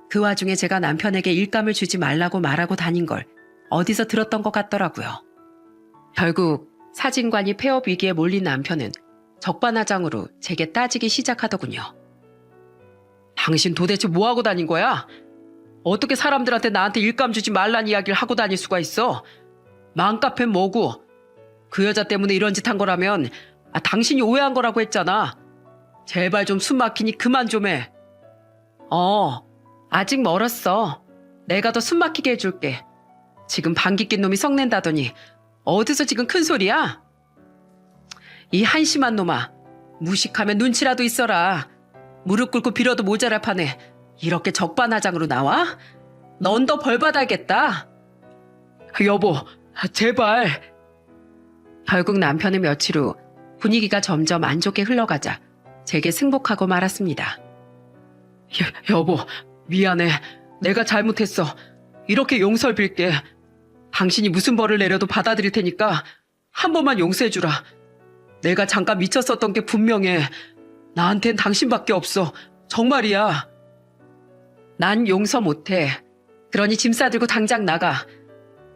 그 와중에 제가 남편에게 일감을 주지 말라고 말하고 다닌 걸 어디서 들었던 것 같더라고요. 결국 사진관이 폐업 위기에 몰린 남편은 적반하장으로 제게 따지기 시작하더군요. 당신 도대체 뭐하고 다닌 거야? 어떻게 사람들한테 나한테 일감 주지 말란 이야기를 하고 다닐 수가 있어? 맘카페는 뭐고? 그 여자 때문에 이런 짓 한 거라면 당신이 오해한 거라고 했잖아. 제발 좀 숨 막히니 그만 좀 해. 아직 멀었어. 내가 더 숨 막히게 해줄게. 지금 방귀 낀 놈이 성낸다더니 어디서 지금 큰 소리야? 이 한심한 놈아. 무식하면 눈치라도 있어라. 무릎 꿇고 빌어도 모자랄 판에 이렇게 적반하장으로 나와? 넌 더 벌 받아야겠다. 여보, 제발. 결국 남편은 며칠 후 분위기가 점점 안 좋게 흘러가자 제게 승복하고 말았습니다. 여보, 미안해. 내가 잘못했어. 이렇게 용서를 빌게. 당신이 무슨 벌을 내려도 받아들일 테니까 한 번만 용서해주라. 내가 잠깐 미쳤었던 게 분명해. 나한텐 당신밖에 없어. 정말이야. 난 용서 못해. 그러니 짐 싸들고 당장 나가.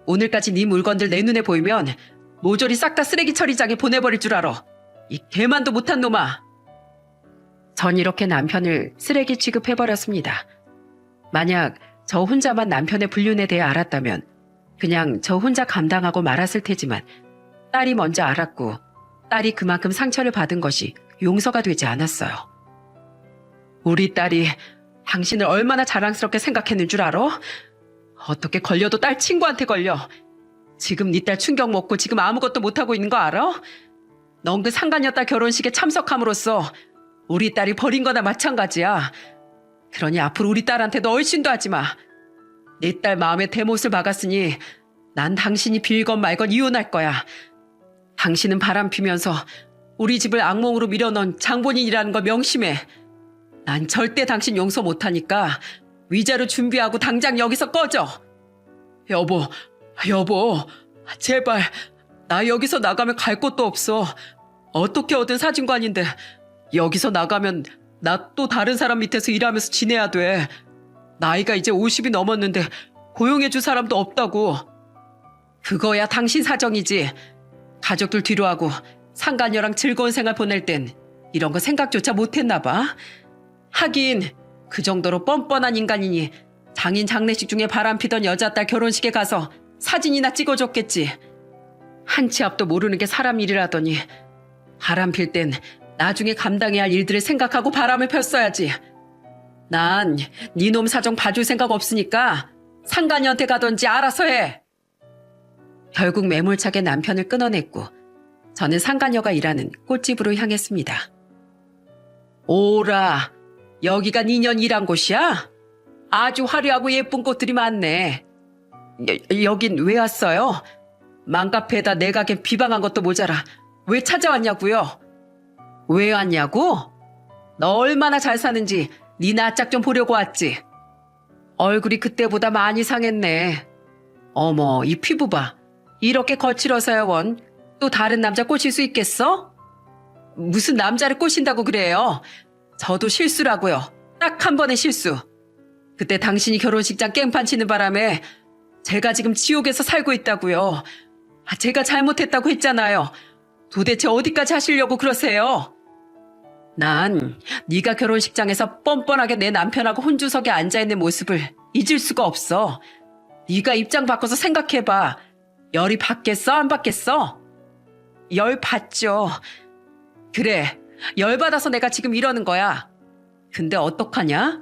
오늘까지 네 물건들 내 눈에 보이면 모조리 싹 다 쓰레기 처리장에 보내버릴 줄 알아. 이 개만도 못한 놈아. 전 이렇게 남편을 쓰레기 취급해버렸습니다. 만약 저 혼자만 남편의 불륜에 대해 알았다면 그냥 저 혼자 감당하고 말았을 테지만 딸이 먼저 알았고 딸이 그만큼 상처를 받은 것이 용서가 되지 않았어요. 우리 딸이 당신을 얼마나 자랑스럽게 생각했는 줄 알아? 어떻게 걸려도 딸 친구한테 걸려. 지금 네 딸 충격 먹고 지금 아무것도 못하고 있는 거 알아? 넌 그 상간녀 딸 결혼식에 참석함으로써 우리 딸이 버린 거나 마찬가지야. 그러니 앞으로 우리 딸한테도 얼씬도 하지 마. 네 딸 마음에 대못을 박았으니 난 당신이 빌건 말건 이혼할 거야. 당신은 바람 피면서 우리 집을 악몽으로 밀어넣은 장본인이라는 걸 명심해. 난 절대 당신 용서 못하니까 위자료 준비하고 당장 여기서 꺼져. 여보, 제발. 나 여기서 나가면 갈 곳도 없어. 어떻게 얻은 사진관인데 여기서 나가면 나 또 다른 사람 밑에서 일하면서 지내야 돼. 나이가 이제 50이 넘었는데 고용해줄 사람도 없다고. 그거야 당신 사정이지. 가족들 뒤로하고 상간녀랑 즐거운 생활 보낼 땐 이런 거 생각조차 못했나 봐. 하긴 그 정도로 뻔뻔한 인간이니 장인 장례식 중에 바람피던 여자 딸 결혼식에 가서 사진이나 찍어줬겠지. 한 치 앞도 모르는 게 사람 일이라더니 바람필 땐 나중에 감당해야 할 일들을 생각하고 바람을 폈어야지. 난 네 놈 사정 봐줄 생각 없으니까 상간이한테 가던지 알아서 해. 결국 매몰차게 남편을 끊어냈고 저는 상간녀가 일하는 꽃집으로 향했습니다. 오라, 여기가 2년 일한 곳이야? 아주 화려하고 예쁜 꽃들이 많네. 여긴 왜 왔어요? 맘카페에다 내 가게 비방한 것도 모자라 왜 찾아왔냐고요? 왜 왔냐고? 너 얼마나 잘 사는지 네 낯짝 좀 보려고 왔지. 얼굴이 그때보다 많이 상했네. 어머, 이 피부 봐. 이렇게 거칠어서야 원 또 다른 남자 꼬실 수 있겠어? 무슨 남자를 꼬신다고 그래요? 저도 실수라고요. 딱 한 번의 실수. 그때 당신이 결혼식장 깽판 치는 바람에 제가 지금 지옥에서 살고 있다고요. 제가 잘못했다고 했잖아요. 도대체 어디까지 하시려고 그러세요? 난 네가 결혼식장에서 뻔뻔하게 내 남편하고 혼주석에 앉아있는 모습을 잊을 수가 없어. 네가 입장 바꿔서 생각해봐. 열이 받겠어? 안 받겠어? 열 받죠. 그래, 열 받아서 내가 지금 이러는 거야. 근데 어떡하냐?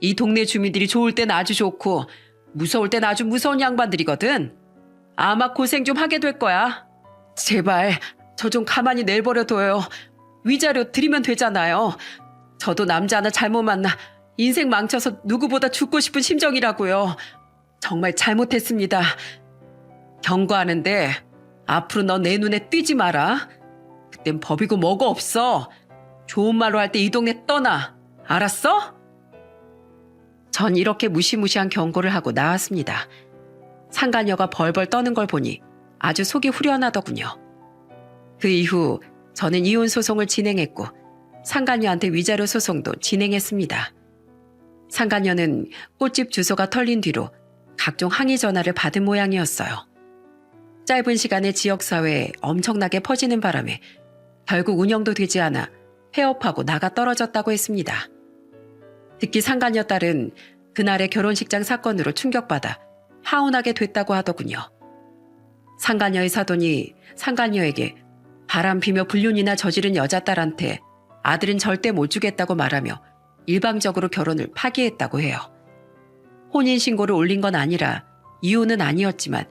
이 동네 주민들이 좋을 땐 아주 좋고 무서울 땐 아주 무서운 양반들이거든. 아마 고생 좀 하게 될 거야. 제발 저 좀 가만히 내버려둬요. 위자료 드리면 되잖아요. 저도 남자 하나 잘못 만나 인생 망쳐서 누구보다 죽고 싶은 심정이라고요. 정말 잘못했습니다. 경고하는데 앞으로 너 내 눈에 띄지 마라. 그땐 법이고 뭐고 없어. 좋은 말로 할 때 이 동네 떠나. 알았어? 전 이렇게 무시무시한 경고를 하고 나왔습니다. 상간녀가 벌벌 떠는 걸 보니 아주 속이 후련하더군요. 그 이후 저는 이혼 소송을 진행했고 상간녀한테 위자료 소송도 진행했습니다. 상간녀는 꽃집 주소가 털린 뒤로 각종 항의 전화를 받은 모양이었어요. 짧은 시간에 지역사회에 엄청나게 퍼지는 바람에 결국 운영도 되지 않아 폐업하고 나가 떨어졌다고 했습니다. 특히 상간녀 딸은 그날의 결혼식장 사건으로 충격받아 하온하게 됐다고 하더군요. 상간녀의 사돈이 상간녀에게 바람 피며 불륜이나 저지른 여자 딸한테 아들은 절대 못 주겠다고 말하며 일방적으로 결혼을 파기했다고 해요. 혼인신고를 올린 건 아니라 이혼은 아니었지만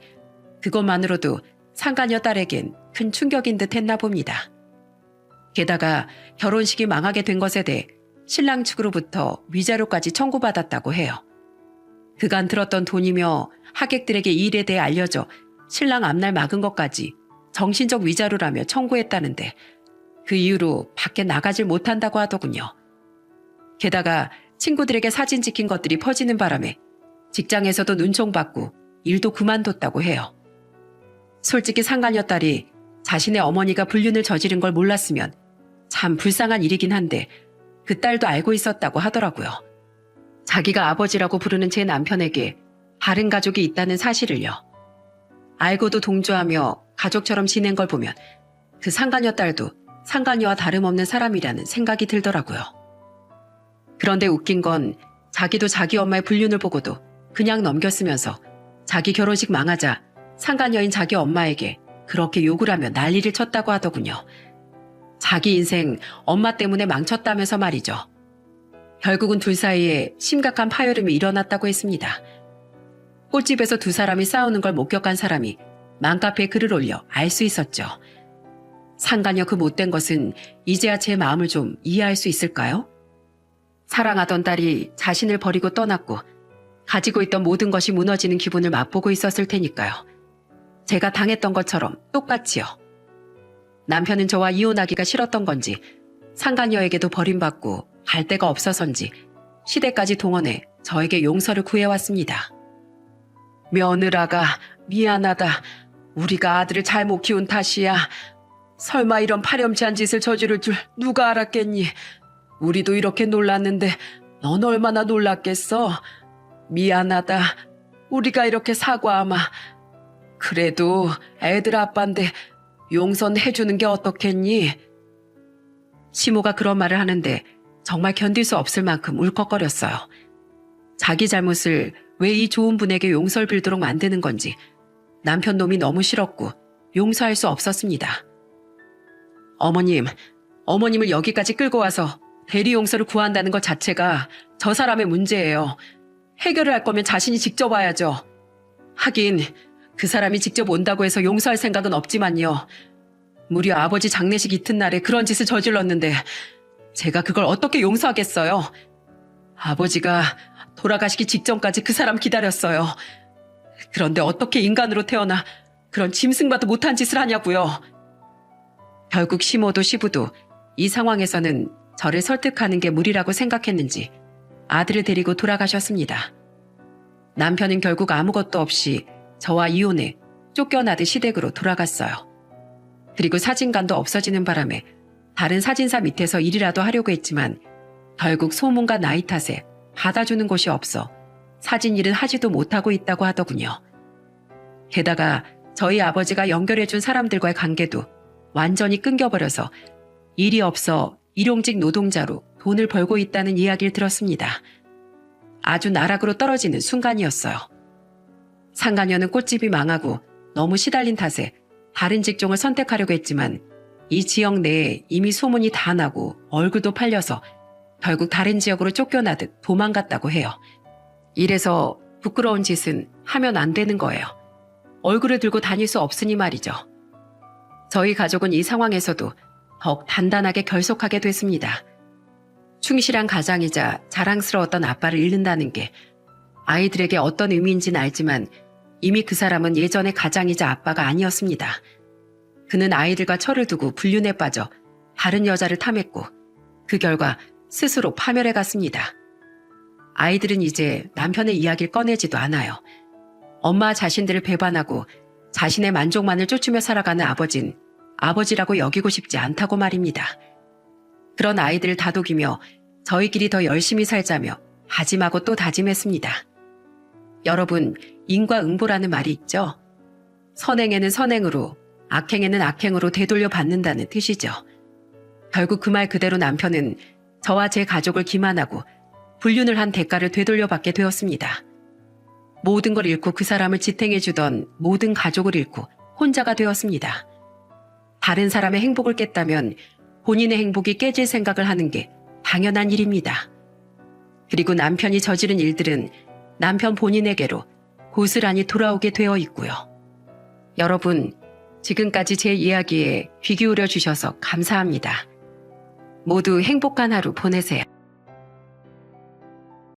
그것만으로도 상간녀 딸에겐 큰 충격인 듯 했나 봅니다. 게다가 결혼식이 망하게 된 것에 대해 신랑 측으로부터 위자료까지 청구받았다고 해요. 그간 들었던 돈이며 하객들에게 이 일에 대해 알려져 신랑 앞날 막은 것까지 정신적 위자료라며 청구했다는데 그 이후로 밖에 나가질 못한다고 하더군요. 게다가 친구들에게 사진 찍힌 것들이 퍼지는 바람에 직장에서도 눈총받고 일도 그만뒀다고 해요. 솔직히 상간녀 딸이 자신의 어머니가 불륜을 저지른 걸 몰랐으면 참 불쌍한 일이긴 한데 그 딸도 알고 있었다고 하더라고요. 자기가 아버지라고 부르는 제 남편에게 다른 가족이 있다는 사실을요. 알고도 동조하며 가족처럼 지낸 걸 보면 그 상간녀 딸도 상간녀와 다름없는 사람이라는 생각이 들더라고요. 그런데 웃긴 건 자기도 자기 엄마의 불륜을 보고도 그냥 넘겼으면서 자기 결혼식 망하자 상간녀인 자기 엄마에게 그렇게 욕을 하며 난리를 쳤다고 하더군요. 자기 인생 엄마 때문에 망쳤다면서 말이죠. 결국은 둘 사이에 심각한 파열음이 일어났다고 했습니다. 꽃집에서 두 사람이 싸우는 걸 목격한 사람이 맘카페에 글을 올려 알 수 있었죠. 상간녀 그 못된 것은 이제야 제 마음을 좀 이해할 수 있을까요? 사랑하던 딸이 자신을 버리고 떠났고 가지고 있던 모든 것이 무너지는 기분을 맛보고 있었을 테니까요. 제가 당했던 것처럼 똑같이요. 남편은 저와 이혼하기가 싫었던 건지 상간녀에게도 버림받고 갈 데가 없어서인지 시댁까지 동원해 저에게 용서를 구해왔습니다. 며느라가 미안하다. 우리가 아들을 잘못 키운 탓이야. 설마 이런 파렴치한 짓을 저지를 줄 누가 알았겠니? 우리도 이렇게 놀랐는데 넌 얼마나 놀랐겠어? 미안하다. 우리가 이렇게 사과하마. 그래도 애들 아빠인데 용서해주는 게 어떻겠니? 시모가 그런 말을 하는데 정말 견딜 수 없을 만큼 울컥거렸어요. 자기 잘못을 왜 이 좋은 분에게 용서를 빌도록 만드는 건지 남편 놈이 너무 싫었고 용서할 수 없었습니다. 어머님을 여기까지 끌고 와서 대리 용서를 구한다는 것 자체가 저 사람의 문제예요. 해결을 할 거면 자신이 직접 와야죠. 하긴 그 사람이 직접 온다고 해서 용서할 생각은 없지만요. 무려 아버지 장례식 이튿날에 그런 짓을 저질렀는데 제가 그걸 어떻게 용서하겠어요. 아버지가 돌아가시기 직전까지 그 사람 기다렸어요. 그런데 어떻게 인간으로 태어나 그런 짐승봐도 못한 짓을 하냐고요. 결국 시모도 시부도 이 상황에서는 저를 설득하는 게 무리라고 생각했는지 아들을 데리고 돌아가셨습니다. 남편은 결국 아무것도 없이 저와 이혼해 쫓겨나듯 시댁으로 돌아갔어요. 그리고 사진관도 없어지는 바람에 다른 사진사 밑에서 일이라도 하려고 했지만 결국 소문과 나이 탓에 받아주는 곳이 없어 사진 일은 하지도 못하고 있다고 하더군요. 게다가 저희 아버지가 연결해준 사람들과의 관계도 완전히 끊겨버려서 일이 없어 일용직 노동자로 돈을 벌고 있다는 이야기를 들었습니다. 아주 나락으로 떨어지는 순간이었어요. 상간녀는 꽃집이 망하고 너무 시달린 탓에 다른 직종을 선택하려고 했지만 이 지역 내에 이미 소문이 다 나고 얼굴도 팔려서 결국 다른 지역으로 쫓겨나듯 도망갔다고 해요. 이래서 부끄러운 짓은 하면 안 되는 거예요. 얼굴을 들고 다닐 수 없으니 말이죠. 저희 가족은 이 상황에서도 더욱 단단하게 결속하게 됐습니다. 충실한 가장이자 자랑스러웠던 아빠를 잃는다는 게 아이들에게 어떤 의미인지는 알지만 이미 그 사람은 예전의 가장이자 아빠가 아니었습니다. 그는 아이들과 철을 두고 불륜에 빠져 다른 여자를 탐했고 그 결과 스스로 파멸해 갔습니다. 아이들은 이제 남편의 이야기를 꺼내지도 않아요. 엄마 자신들을 배반하고 자신의 만족만을 쫓으며 살아가는 아버진 아버지라고 여기고 싶지 않다고 말입니다. 그런 아이들을 다독이며 저희끼리 더 열심히 살자며 다짐하고 또 다짐했습니다. 여러분, 인과응보라는 말이 있죠? 선행에는 선행으로, 악행에는 악행으로 되돌려 받는다는 뜻이죠. 결국 그 말 그대로 남편은 저와 제 가족을 기만하고 불륜을 한 대가를 되돌려 받게 되었습니다. 모든 걸 잃고 그 사람을 지탱해주던 모든 가족을 잃고 혼자가 되었습니다. 다른 사람의 행복을 깼다면 본인의 행복이 깨질 생각을 하는 게 당연한 일입니다. 그리고 남편이 저지른 일들은 남편 본인에게로 고스란히 돌아오게 되어 있고요. 여러분, 지금까지 제 이야기에 귀 기울여 주셔서 감사합니다. 모두 행복한 하루 보내세요.